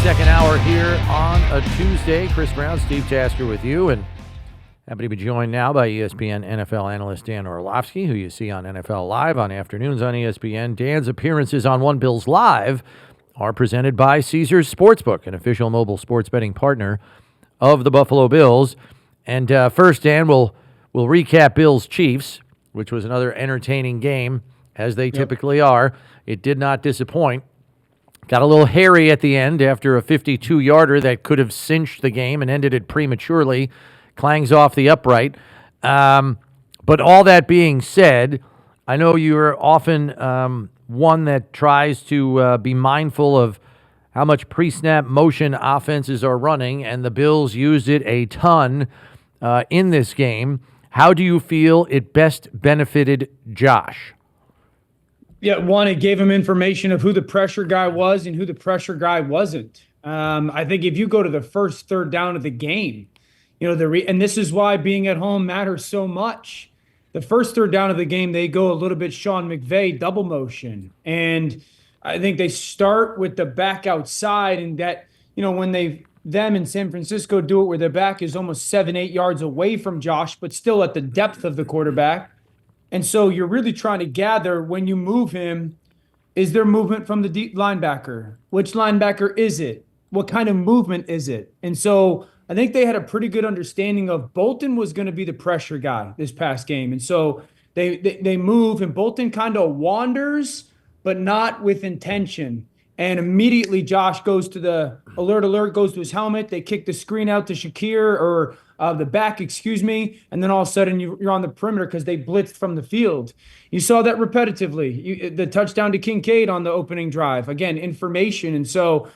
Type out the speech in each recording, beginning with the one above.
Second hour here on a Tuesday. Chris Brown, Steve Tasker with you, and happy to be joined now by ESPN NFL analyst Dan Orlovsky, who you see on NFL Live on afternoons on ESPN. Dan's appearances on One Bills Live are presented by Caesars Sportsbook, an official mobile sports betting partner of the Buffalo Bills. And first, Dan, we'll recap Bills Chiefs, which was another entertaining game, as they typically are. It did not disappoint. Got a little hairy at the end after a 52-yarder that could have cinched the game and ended it prematurely. Clangs off the upright. But all that being said, I know you're often one that tries to be mindful of how much pre-snap motion offenses are running, and the Bills used it a ton in this game. How do you feel it best benefited Josh? Yeah, one, it gave him information of who the pressure guy was and who the pressure guy wasn't. I think if you go to the first third down of the game, and this is why being at home matters so much. The first third down of the game, they go a little bit Sean McVay double motion. And I think they start with the back outside, and that, when them in San Francisco do it where their back is almost 7-8 yards away from Josh, but still at the depth of the quarterback. And so you're really trying to gather when you move him, is there movement from the deep linebacker? Which linebacker is it? What kind of movement is it? And so I think they had a pretty good understanding of Bolton was going to be the pressure guy this past game. And so they move, and Bolton kind of wanders, but not with intention. And immediately Josh goes to the alert, goes to his helmet. They kick the screen out to Shakir, or the back, and then all of a sudden you're on the perimeter because they blitzed from the field. You saw that repetitively. The touchdown to Kincaid on the opening drive. Again, information. And so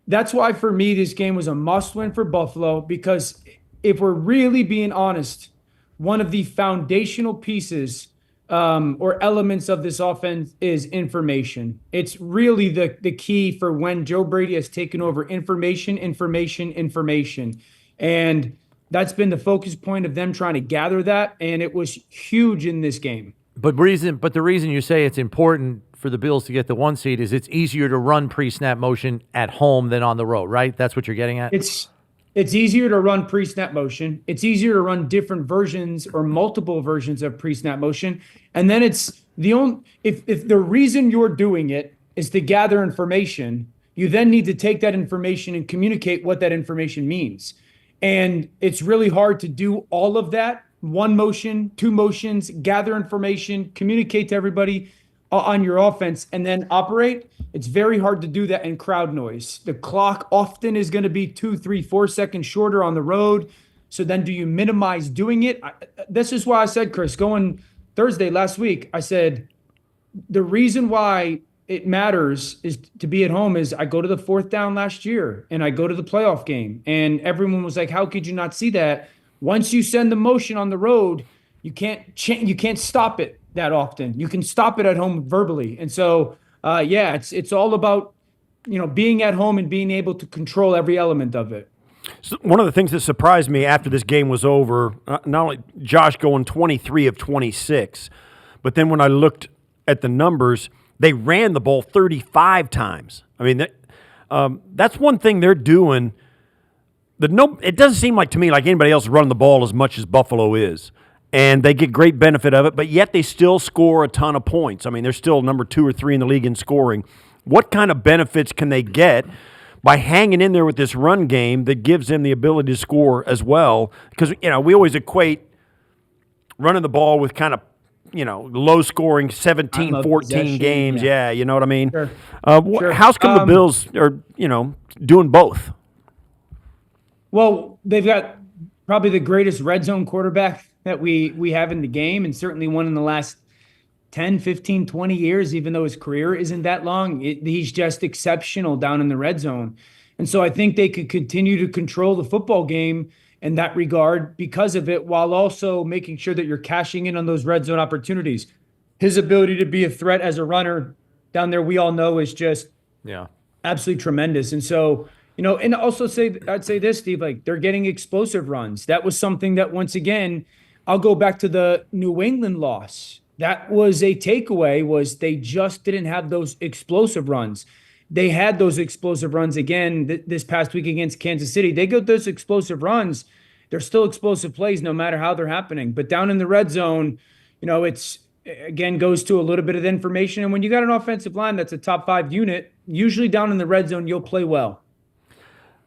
that's why for me this game was a must-win for Buffalo, because if we're really being honest, one of the foundational pieces or elements of this offense is information. It's really the key for when Joe Brady has taken over: information. And that's been the focus point of them trying to gather that, and it was huge in this game. But the reason you say it's important for the Bills to get the 1 seed is it's easier to run pre-snap motion at home than on the road, right? That's what you're getting at? It's easier to run pre-snap motion. It's easier to run different versions or multiple versions of pre-snap motion. And then it's if the reason you're doing it is to gather information, you then need to take that information and communicate what that information means. And it's really hard to do all of that. 1 motion, 2 motions, gather information, communicate to everybody on your offense, and then operate. It's very hard to do that in crowd noise. The clock often is going to be 2, 3, 4 seconds shorter on the road. So then do you minimize doing it? This is why I said, Chris, going Thursday last week, I said, the reason why it matters is to be at home is I go to the 4th down last year and I go to the playoff game, and everyone was like, how could you not see that? Once you send the motion on the road, you can't stop it that often. You can stop it at home verbally. And so, it's all about, being at home and being able to control every element of it. So one of the things that surprised me after this game was over, not only Josh going 23 of 26, but then when I looked at the numbers, they ran the ball 35 times. I mean, that's one thing they're doing. It doesn't seem like to me like anybody else is running the ball as much as Buffalo is. And they get great benefit of it, but yet they still score a ton of points. I mean, they're still number 2 or 3 in the league in scoring. What kind of benefits can they get by hanging in there with this run game that gives them the ability to score as well? Because, we always equate running the ball with kind of, low-scoring 17, 14 games. Yeah, you know what I mean? Sure. How's come the Bills are, doing both? Well, they've got probably the greatest red zone quarterback that we have in the game, and certainly one in the last 10, 15, 20 years, even though his career isn't that long. He's just exceptional down in the red zone. And so I think they could continue to control the football game in that regard because of it, while also making sure that you're cashing in on those red zone opportunities. His ability to be a threat as a runner down there, we all know, is just absolutely tremendous. And so, and also I'd say this, Steve, like, they're getting explosive runs. That was something that, once again, I'll go back to the New England loss. That was a takeaway, was they just didn't have those explosive runs. they had those explosive runs again this past week against Kansas City. They got those explosive runs. They're still explosive plays no matter how they're happening. But down in the red zone, it's again goes to a little bit of information. And when you got an offensive line that's a top 5 unit, usually down in the red zone, you'll play well.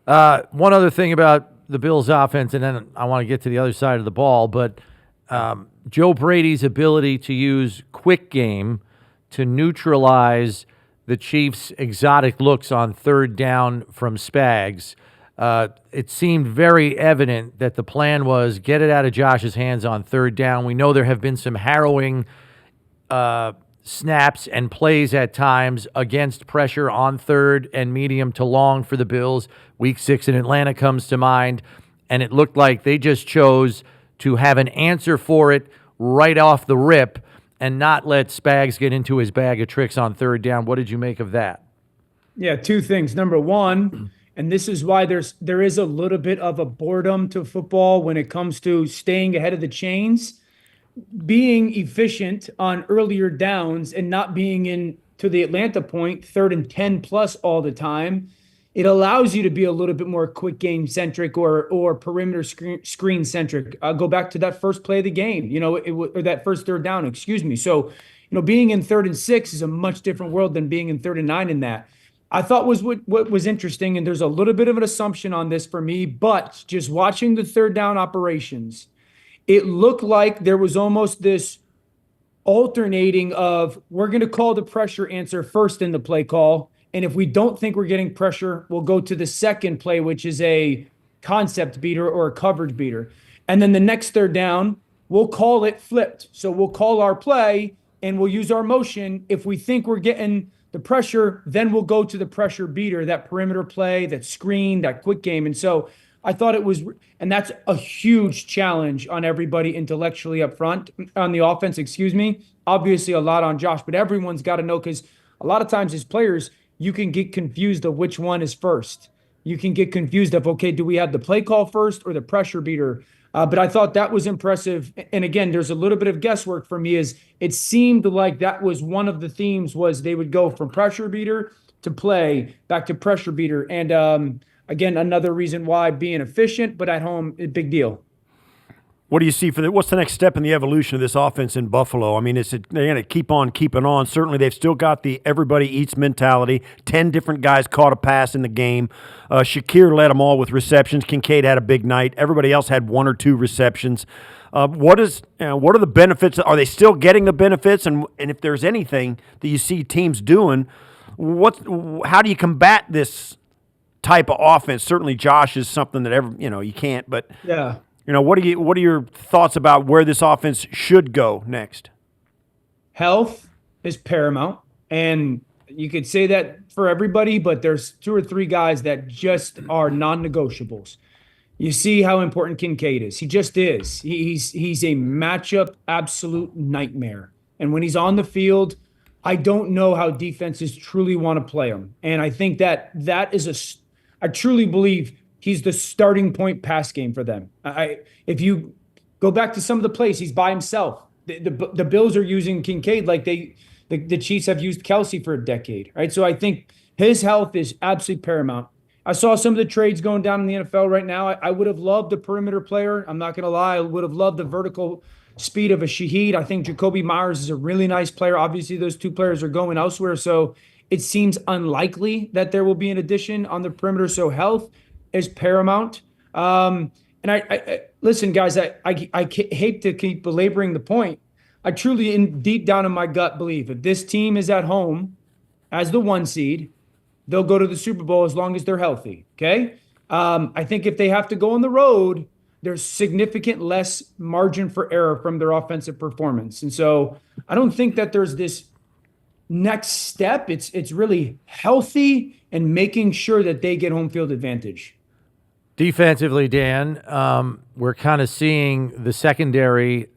One other thing about the Bills' offense, and then I want to get to the other side of the ball, but Joe Brady's ability to use quick game to neutralize the Chiefs' exotic looks on third down from Spags. It seemed very evident that the plan was get it out of Josh's hands on third down. We know there have been some harrowing snaps and plays at times against pressure on third and medium to long for the Bills. Week 6 in Atlanta comes to mind, and it looked like they just chose to have an answer for it right off the rip and not let Spags get into his bag of tricks on third down. What did you make of that? Yeah, 2 things. Number one, and this is why there is a little bit of a boredom to football when it comes to staying ahead of the chains. Being efficient on earlier downs and not being in to the Atlanta point, 3rd and 10 plus all the time, it allows you to be a little bit more quick game centric or perimeter screen centric. I'll go back to that first play of the game, or that first third down, excuse me. So, being in 3rd and 6 is a much different world than being in 3rd and 9 in that. I thought was what was interesting, and there's a little bit of an assumption on this for me, but just watching the third down operations, it looked like there was almost this alternating of we're going to call the pressure answer first in the play call. And if we don't think we're getting pressure, we'll go to the second play, which is a concept beater or a coverage beater. And then the next third down, we'll call it flipped. So we'll call our play and we'll use our motion. If we think we're getting the pressure, then we'll go to the pressure beater, that perimeter play, that screen, that quick game. And so I thought it was, and that's a huge challenge on everybody intellectually up front, on the offense, obviously a lot on Josh, but everyone's got to know, because a lot of times as players, you can get confused of which one is first. You can get confused of, okay, do we have the play call first or the pressure beater? But I thought that was impressive. And again, there's a little bit of guesswork for me, is it seemed like that was one of the themes, was they would go from pressure beater to play back to pressure beater. And again, another reason why being efficient, but at home, a big deal. What do you see what's the next step in the evolution of this offense in Buffalo? I mean, they're going to keep on keeping on. Certainly, they've still got the everybody eats mentality. 10 different guys caught a pass in the game. Shakir led them all with receptions. Kincaid had a big night. Everybody else had 1 or 2 receptions. What are the benefits? Are they still getting the benefits? And if there's anything that you see teams doing, how do you combat this type of offense? Certainly, Josh is something that you can't. But yeah. What are your thoughts about where this offense should go next? Health is paramount, and you could say that for everybody, but there's 2 or 3 guys that just are non-negotiables. You see how important Kincaid is. He just is. He's a matchup absolute nightmare. And when he's on the field, I don't know how defenses truly want to play him. And I think that is I truly believe he's the starting point pass game for them. If you go back to some of the plays, he's by himself. The Bills are using Kincaid like the Chiefs have used Kelsey for a decade, right? So I think his health is absolutely paramount. I saw some of the trades going down in the NFL right now. I would have loved a perimeter player. I'm not going to lie. I would have loved the vertical speed of a Shaheed. I think Jacoby Myers is a really nice player. Obviously, those 2 players are going elsewhere, so it seems unlikely that there will be an addition on the perimeter. So health is paramount. And I listen, guys, I hate to keep belaboring the point. I truly, deep down in my gut, believe if this team is at home as the 1 seed, they'll go to the Super Bowl as long as they're healthy. Okay. I think if they have to go on the road, there's significant less margin for error from their offensive performance. And so I don't think that there's this next step. It's really healthy and making sure that they get home field advantage. Defensively, Dan, we're kind of seeing the secondary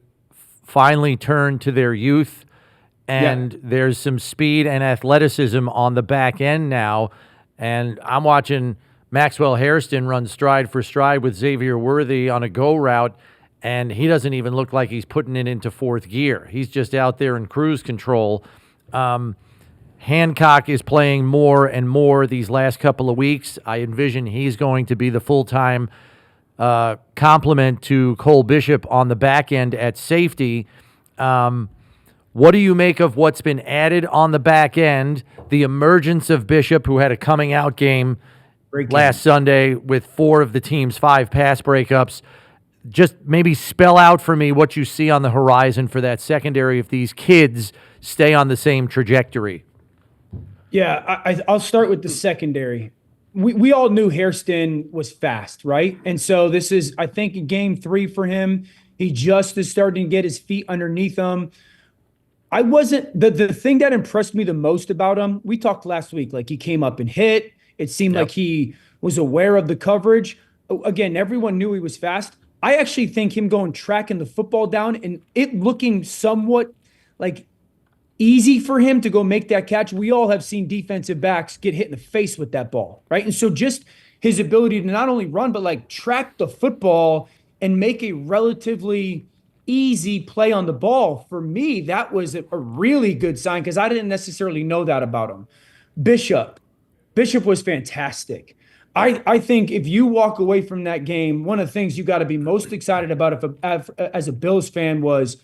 finally turn to their youth, and there's some speed and athleticism on the back end now. And I'm watching Maxwell Hairston run stride for stride with Xavier Worthy on a go route, and he doesn't even look like he's putting it into 4th gear. He's just out there in cruise control. Hancock is playing more and more these last couple of weeks. I envision he's going to be the full-time complement to Cole Bishop on the back end at safety. What do you make of what's been added on the back end? The emergence of Bishop, who had a coming-out game last Sunday with 4 of the team's 5 pass breakups. Just maybe spell out for me what you see on the horizon for that secondary if these kids stay on the same trajectory. Yeah, I'll start with the secondary. We all knew Hairston was fast, right? And so this is, I think, game 3 for him. He just is starting to get his feet underneath him. I wasn't the thing that impressed me the most about him. We talked last week, like he came up and hit. It seemed like he was aware of the coverage. Again, everyone knew he was fast. I actually think him going tracking the football down and it looking somewhat like easy for him to go make that catch. We all have seen defensive backs get hit in the face with that ball, right? And so just his ability to not only run, but like track the football and make a relatively easy play on the ball, for me, that was a really good sign because I didn't necessarily know that about him. Bishop was fantastic. I think if you walk away from that game, one of the things you got to be most excited about as a Bills fan was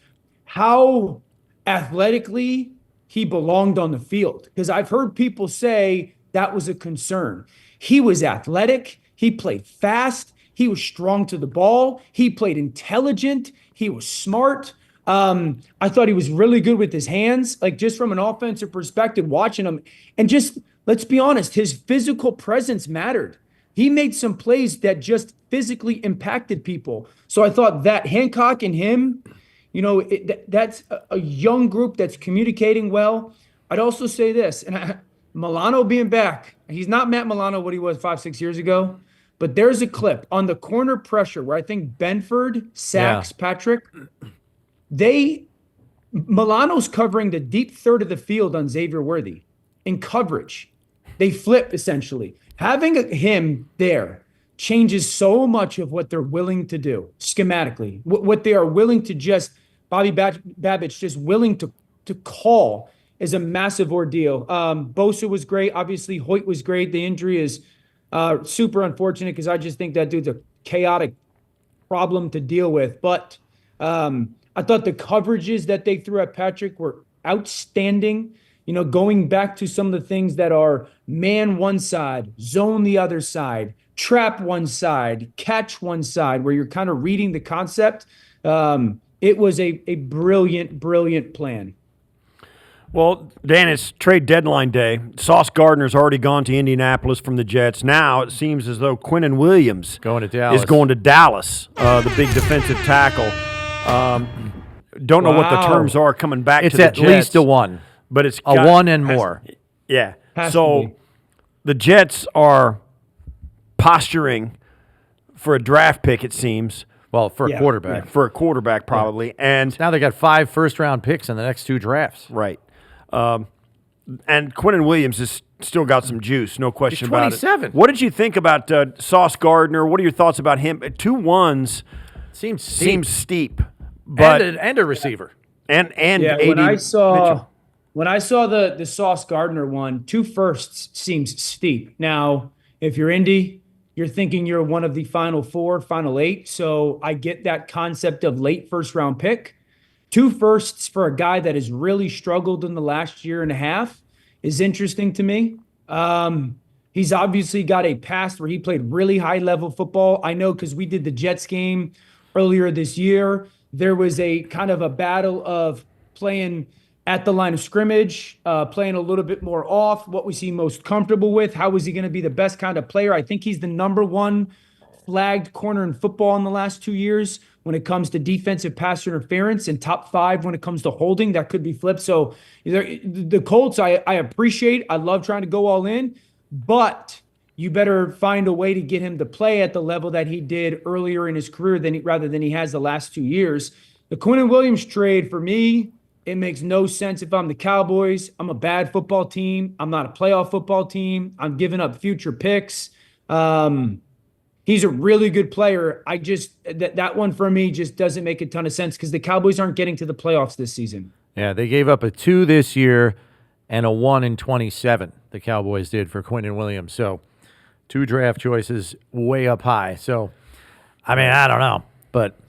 how athletically he belonged on the field. Because I've heard people say that was a concern. He was athletic. He played fast. He was strong to the ball. He played intelligent. He was smart. I thought he was really good with his hands, like just from an offensive perspective, watching him. And just, let's be honest, his physical presence mattered. He made some plays that just physically impacted people. So I thought that Hancock and him, that's a young group that's communicating well. I'd also say this, and Milano being back, he's not Matt Milano what he was 5-6 years ago, but there's a clip on the corner pressure where I think Benford sacks Patrick. Milano's covering the deep third of the field on Xavier Worthy in coverage. They flip essentially. Having him there changes so much of what they're willing to do schematically. What they are willing to just, Bobby Babbitt just willing to call is a massive ordeal. Bosa was great. Obviously, Hoyt was great. The injury is super unfortunate because I just think that dude's a chaotic problem to deal with. But I thought the coverages that they threw at Patrick were outstanding. Going back to some of the things that are man one side, zone the other side, trap one side, catch one side, where you're kind of reading the concept. It was a brilliant, brilliant plan. Well, Dan, it's trade deadline day. Sauce Gardner's already gone to Indianapolis from the Jets. Now it seems as though Quinnen Williams is going to Dallas, the big defensive tackle. Don't know what the terms are coming back to the Jets. It's at least a 1. But it's a 1 and more. Yeah. So the Jets are posturing for a draft pick, it seems. Well, for a quarterback. Yeah, for a quarterback, probably. Yeah. And now they got 5 first-round picks in the next 2 drafts. Right. And Quinnen Williams has still got some juice, no question about it. He's 27. What did you think about Sauce Gardner? What are your thoughts about him? 2 1s seems steep. But and a receiver. And When I saw the Sauce Gardner one, 2 firsts seems steep. Now, if you're Indy, you're thinking you're one of the final 4, final 8. So I get that concept of late first-round pick. 2 firsts for a guy that has really struggled in the last year and a half is interesting to me. He's obviously got a past where he played really high-level football. I know because we did the Jets game earlier this year. There was a kind of a battle of playing at the line of scrimmage, playing a little bit more off, what was he most comfortable with? How was he going to be the best kind of player? I think he's the number 1 flagged corner in football in the last 2 years when it comes to defensive pass interference and top 5 when it comes to holding. That could be flipped. So the Colts, I appreciate. I love trying to go all in, but you better find a way to get him to play at the level that he did earlier in his career rather than he has the last 2 years. The Quinnen Williams trade, for me, it makes no sense if I'm the Cowboys. I'm a bad football team. I'm not a playoff football team. I'm giving up future picks. He's a really good player. I just that one for me just doesn't make a ton of sense because the Cowboys aren't getting to the playoffs this season. Yeah, they gave up a 2 this year, and a 1-27. The Cowboys did for Quinnen Williams. So 2 draft choices way up high. So, I mean, I don't know, but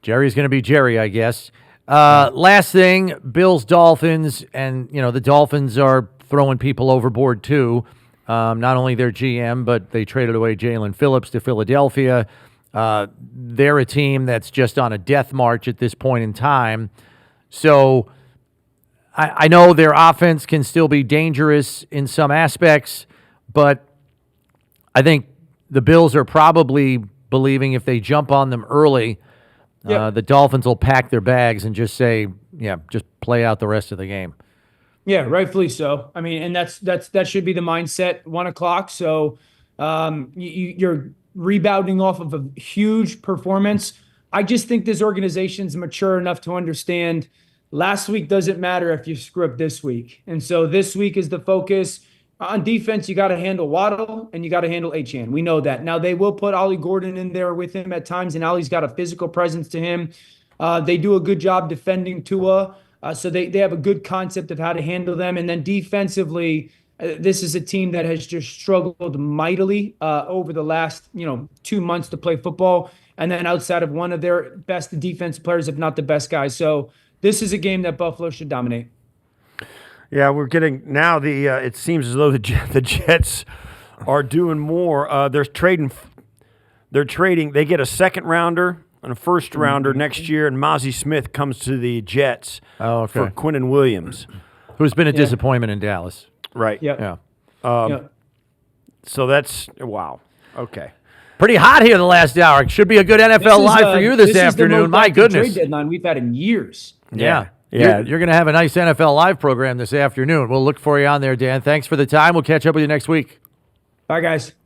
Jerry's going to be Jerry, I guess. Last thing, Bills, Dolphins, and, the Dolphins are throwing people overboard too. Not only their GM, but they traded away Jalen Phillips to Philadelphia. They're a team that's just on a death march at this point in time. So I know their offense can still be dangerous in some aspects, but I think the Bills are probably believing if they jump on them early, the Dolphins will pack their bags and just say, just play out the rest of the game. Yeah, rightfully so. I mean, and that should be the mindset. 1:00. So you're rebounding off of a huge performance. I just think this organization's mature enough to understand last week doesn't matter if you screw up this week. And so this week is the focus. On defense, you got to handle Waddle and you got to handle Achane. We know that. Now, they will put Ollie Gordon in there with him at times, and Ollie's got a physical presence to him. They do a good job defending Tua. So they have a good concept of how to handle them. And then defensively, this is a team that has just struggled mightily over the last 2 months to play football. And then outside of one of their best defense players, if not the best guy. So this is a game that Buffalo should dominate. Yeah, we're getting now it seems as though the Jets are doing more. They're trading. They get a second rounder and a first rounder next year, and Mozzie Smith comes to the Jets for Quinnen Williams, who's been a disappointment in Dallas. Right. Yeah. So that's wow. Okay. Pretty hot here the last hour. Should be a good NFL Live for you this afternoon. My goodness. Trade deadline we've had in years. Yeah. You're going to have a nice NFL Live program this afternoon. We'll look for you on there, Dan. Thanks for the time. We'll catch up with you next week. Bye, guys.